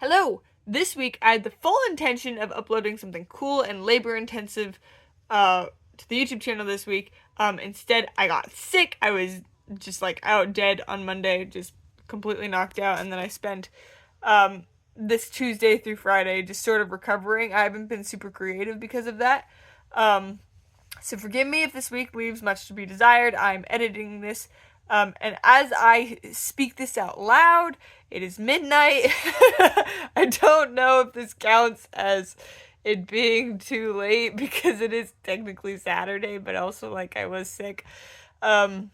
Hello! This week I had the full intention of uploading something cool and labor intensive to the YouTube channel this week. Instead I got sick. I was just like out dead on Monday, just completely knocked out, and then I spent this Tuesday through Friday just sort of recovering. I haven't been super creative because of that. So forgive me if this week leaves much to be desired. I'm editing this. And as I speak this out loud, it is midnight. I don't know if this counts as it being too late because it is technically Saturday, but also like I was sick. So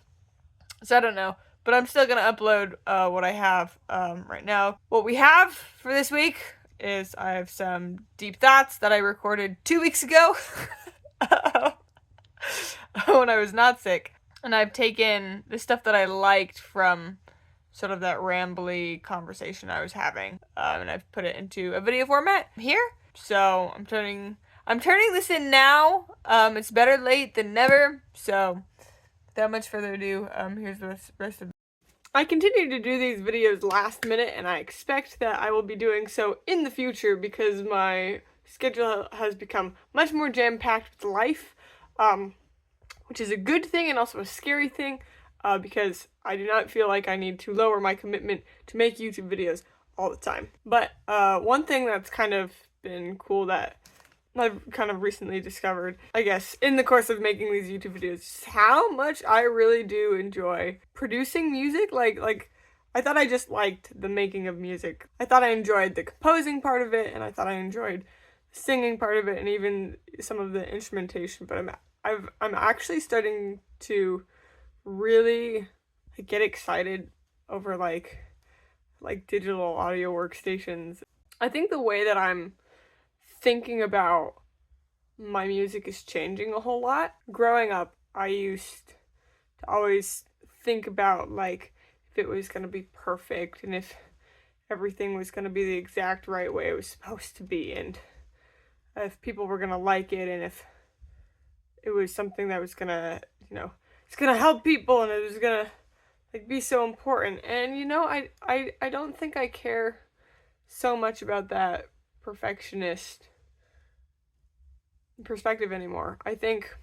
I don't know. But I'm still gonna upload what I have right now. What we have for this week is I have some deep thoughts that I recorded 2 weeks ago when I was not sick. And I've taken the stuff that I liked from sort of that rambly conversation I was having, and I've put it into a video format here. So I'm turning this in now. It's better late than never. So without much further ado, here's the rest of. I continue to do these videos last minute, and I expect that I will be doing so in the future because my schedule has become much more jam-packed with life. Which is a good thing and also a scary thing, because I do not feel like I need to lower my commitment to make YouTube videos all the time. But one thing that's kind of been cool that I've kind of recently discovered, I guess, in the course of making these YouTube videos, is how much I really do enjoy producing music. Like I thought I just liked the making of music. I thought I enjoyed the composing part of it, and I thought I enjoyed the singing part of it, and even some of the instrumentation, but I'm actually starting to really get excited over like digital audio workstations. I think the way that I'm thinking about my music is changing a whole lot. Growing up, I used to always think about like if it was gonna be perfect and if everything was gonna be the exact right way it was supposed to be, and if people were gonna like it, and if it was something that was gonna, it's gonna help people, and it was gonna like be so important. And I don't think I care so much about that perfectionist perspective anymore. I think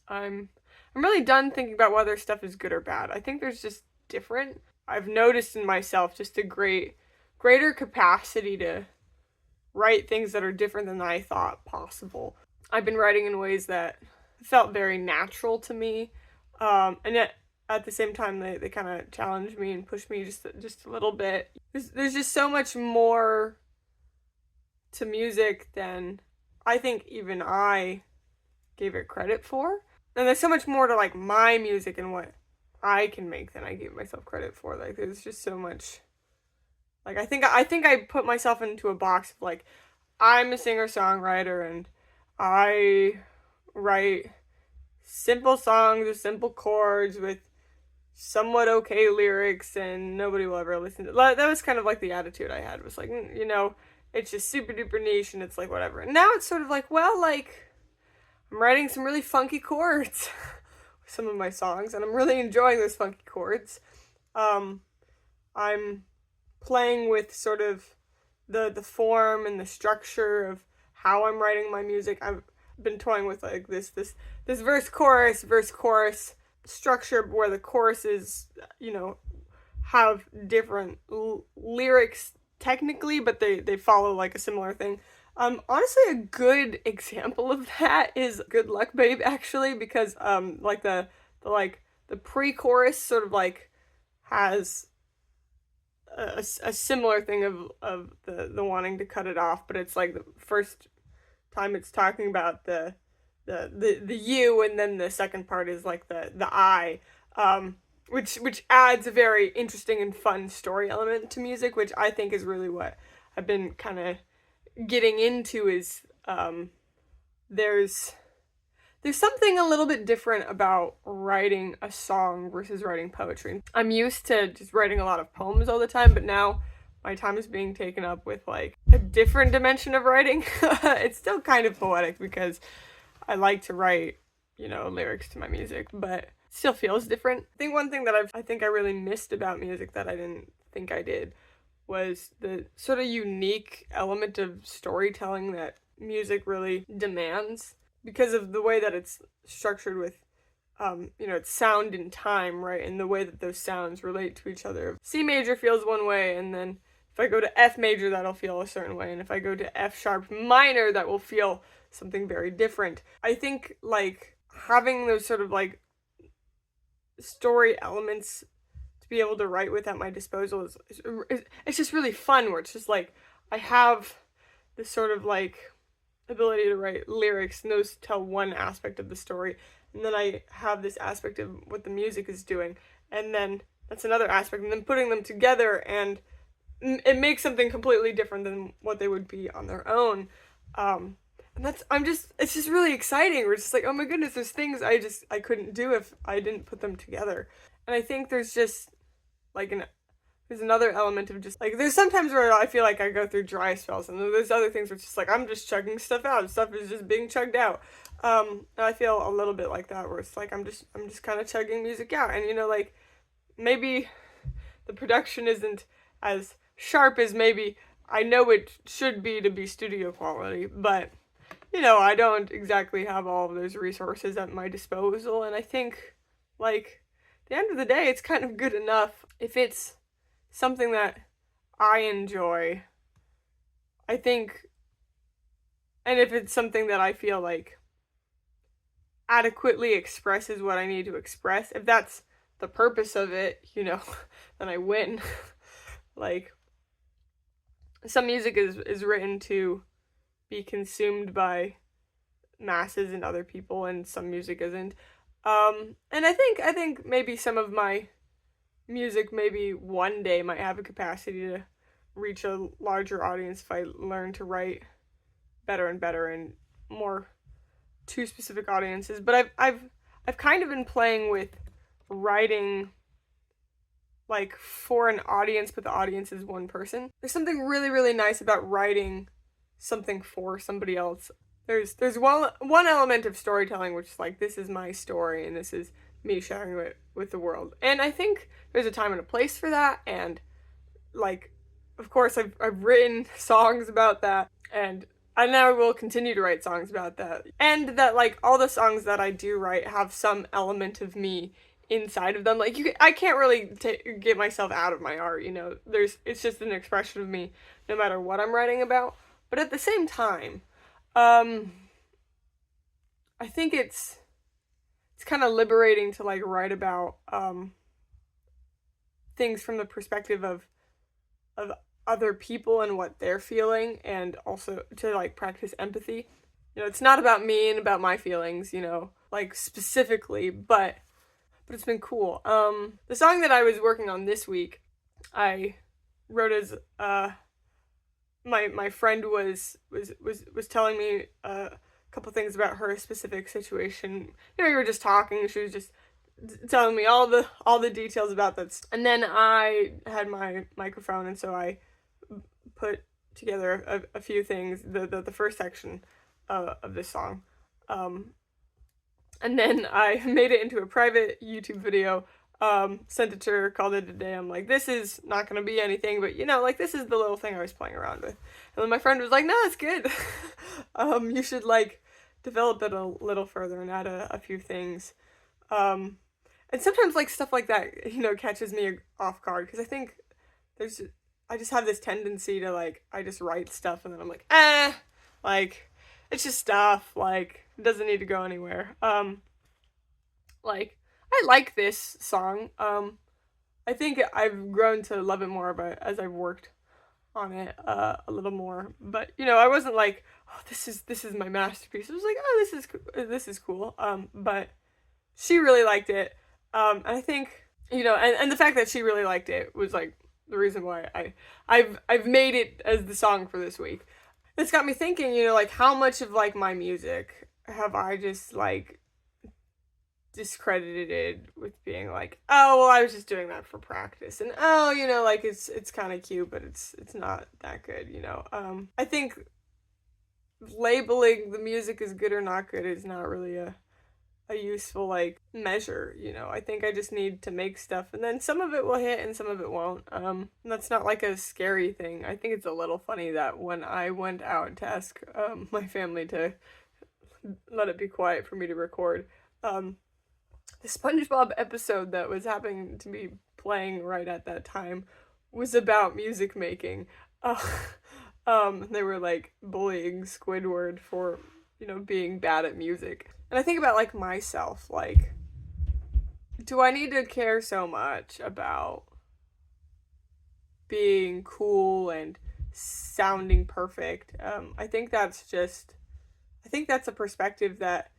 I'm really done thinking about whether stuff is good or bad. I think there's just different. I've noticed in myself just a greater capacity to write things that are different than I thought possible. I've been writing in ways that felt very natural to me, and yet at the same time they kind of challenged me and pushed me just a little bit. There's just so much more to music than I think even I gave it credit for, and there's so much more to like my music and what I can make than I gave myself credit for. Like there's just so much. Like I think I put myself into a box of like I'm a singer-songwriter and I write simple songs with simple chords with somewhat okay lyrics, and nobody will ever listen to that. Was kind of like the attitude I had, was like, it's just super duper niche and it's like whatever. And now it's sort of like, well, like I'm writing some really funky chords with some of my songs, and I'm really enjoying those funky chords. I'm playing with sort of the form and the structure of how I'm writing my music. I've been toying with like this verse chorus structure where the choruses, have different lyrics technically, but they follow like a similar thing. Honestly, a good example of that is Good Luck Babe, actually, because like the pre-chorus sort of like has a similar thing of the wanting to cut it off, but it's like the first time it's talking about the you, and then the second part is like the I, which adds a very interesting and fun story element to music, which I think is really what I've been kind of getting into. Is there's something a little bit different about writing a song versus writing poetry. I'm used to just writing a lot of poems all the time, but now my time is being taken up with like a different dimension of writing. It's still kind of poetic because I like to write, lyrics to my music, but it still feels different. I think one thing that I really missed about music that I didn't think I did was the sort of unique element of storytelling that music really demands because of the way that it's structured with it's sound and time, right? And the way that those sounds relate to each other. C major feels one way, and then if I go to F major, that'll feel a certain way. And if I go to F sharp minor, that will feel something very different. I think, like, having those sort of, like, story elements to be able to write with at my disposal is it's just really fun, where it's just, like, I have this sort of, like, ability to write lyrics, and those tell one aspect of the story. And then I have this aspect of what the music is doing, and then that's another aspect, and then putting them together, and it makes something completely different than what they would be on their own. And it's just really exciting. We're just like, oh my goodness, there's things I couldn't do if I didn't put them together. And I think there's just like there's another element of just like, there's sometimes where I feel like I go through dry spells, and there's other things where it's just like I'm just chugging stuff out. Stuff is just being chugged out. And I feel a little bit like that, where it's like I'm just kind of chugging music out, and like maybe the production isn't as sharp as maybe I know it should be to be studio quality, but I don't exactly have all of those resources at my disposal, and I think, like, at the end of the day, it's kind of good enough if it's something that I enjoy, I think, and if it's something that I feel like adequately expresses what I need to express, if that's the purpose of it, then I win. Like, some music is written to be consumed by masses and other people, and some music isn't. And I think maybe some of my music maybe one day might have a capacity to reach a larger audience if I learn to write better and better and more to specific audiences. But I've kind of been playing with writing like for an audience, but the audience is one person. There's something really, really nice about writing something for somebody else. There's one element of storytelling which is like, this is my story and this is me sharing it with the world. And I think there's a time and a place for that, and like, of course I've written songs about that, and I now will continue to write songs about that. And that, like, all the songs that I do write have some element of me inside of them. Like, I can't really get myself out of my art, it's just an expression of me no matter what I'm writing about. But at the same time, I think it's kind of liberating to, like, write about things from the perspective of other people and what they're feeling, and also to, like, practice empathy. It's not about me and about my feelings, like, specifically, but it's been cool. The song that I was working on this week, I wrote as my friend was telling me a couple things about her specific situation. We were just talking. She was just telling me all the details about that. And then I had my microphone, and so I put together a few things. The first section of this song, and then I made it into a private YouTube video. Sent it to her, called it a day. I'm like, this is not gonna be anything, but like, this is the little thing I was playing around with. And then my friend was like, no, it's good. You should, like, develop it a little further and add a few things. And sometimes, like, stuff like that, catches me off guard, because I think I just have this tendency to, like, I just write stuff and then I'm like, like, it's just stuff, like, it doesn't need to go anywhere. Like, I like this song. I think I've grown to love it more as I've worked on it a little more. But I wasn't like, oh, this is my masterpiece. I was like, oh, this is cool. But she really liked it. And I think and the fact that she really liked it was, like, the reason why I've made it as the song for this week. It's got me thinking, like, how much of, like, my music have I just, like, discredited with being like, oh, well, I was just doing that for practice, and like, it's kind of cute, but it's not that good. I think labeling the music as good or not good is not really a a useful, like, measure, you know. I think I just need to make stuff, and then some of it will hit and some of it won't. And that's not, like, a scary thing. I think it's a little funny that when I went out to ask my family to let it be quiet for me to record, the SpongeBob episode that was happening to be playing right at that time was about music making. They were, like, bullying Squidward for, you know, being bad at music. And I think about, like, myself, like, do I need to care so much about being cool and sounding perfect? I think that's a perspective that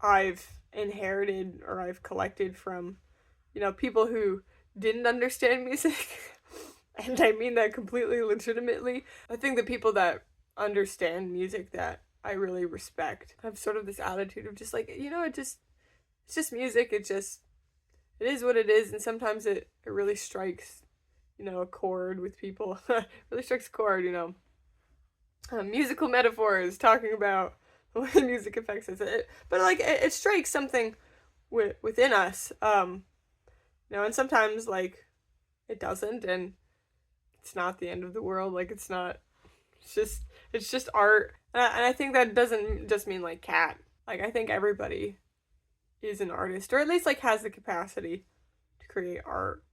I've inherited or I've collected from, you know, people who didn't understand music. And I mean that completely legitimately. I think the people that understand music that I really respect have sort of this attitude of just like, you know, it's just music. It is what it is. And sometimes it really strikes, you know, a chord with people. Really strikes a chord, you know. Musical metaphors, talking about the way music affects us. But like, it strikes something within us. You know, and sometimes, like, it doesn't, and it's not the end of the world. Like, it's just art. And I think that doesn't just mean, like, Kat. Like, I think everybody is an artist, or at least, like, has the capacity to create art.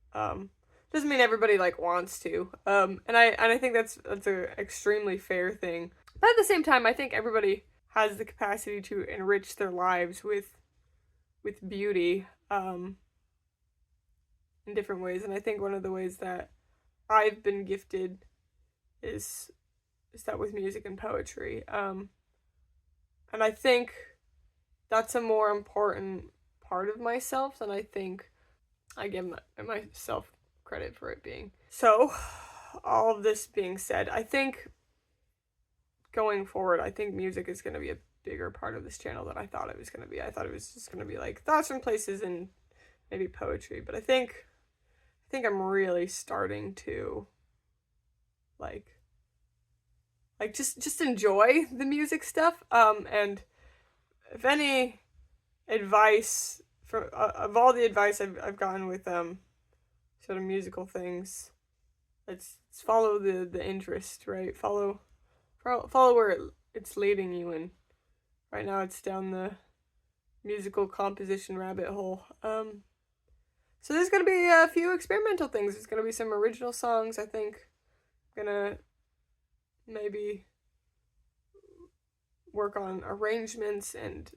Doesn't mean everybody, like, wants to. And I think that's an extremely fair thing. But at the same time, I think everybody has the capacity to enrich their lives with beauty, in different ways. And I think one of the ways that I've been gifted is that with music and poetry. And I think that's a more important part of myself than I think I give myself credit for it being. So, all of this being said, I think going forward, I think music is going to be a bigger part of this channel than I thought it was going to be. I thought it was just going to be like thoughts from places and maybe poetry, but I think I'm really starting to like just enjoy the music stuff. And if any advice of all the advice I've gotten with sort of musical things, it's follow the interest, right? Follow where it's leading you, and right now it's down the musical composition rabbit hole. So there's gonna be a few experimental things. There's gonna be some original songs. I think I'm gonna maybe work on arrangements, and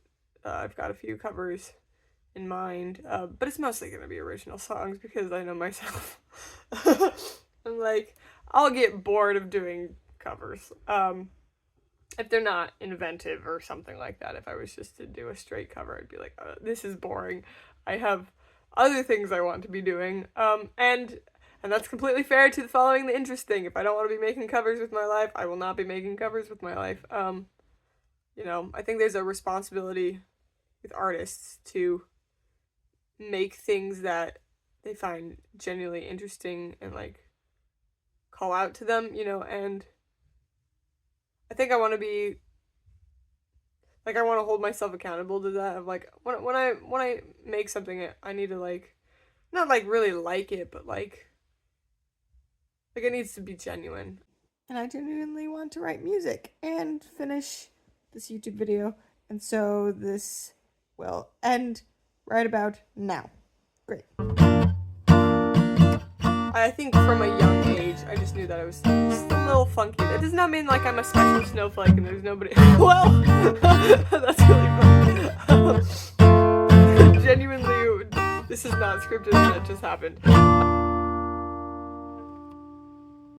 I've got a few covers in mind, but it's mostly gonna be original songs because I know myself. I'm like, I'll get bored of doing covers if they're not inventive or something like that. If I was just to do a straight cover, I'd be like, this is boring. I have other things I want to be doing, and that's completely fair to the following the interest thing. If I don't want to be making covers with my life, I will not be making covers with my life. You know, I think there's a responsibility with artists to make things that they find genuinely interesting and, like, call out to them, you know, and I think I want to be, like, I want to hold myself accountable to that, of, like, when I make something, I need to, like, not, like, really like it, but, like, it needs to be genuine. And I genuinely want to write music and finish this YouTube video, and so this will end right about now. Great. I think from a young age, I just knew that I was just a little funky. That does not mean, like, I'm a special snowflake and there's nobody. Well, that's really funny. Genuinely, this is not scripted, that just happened.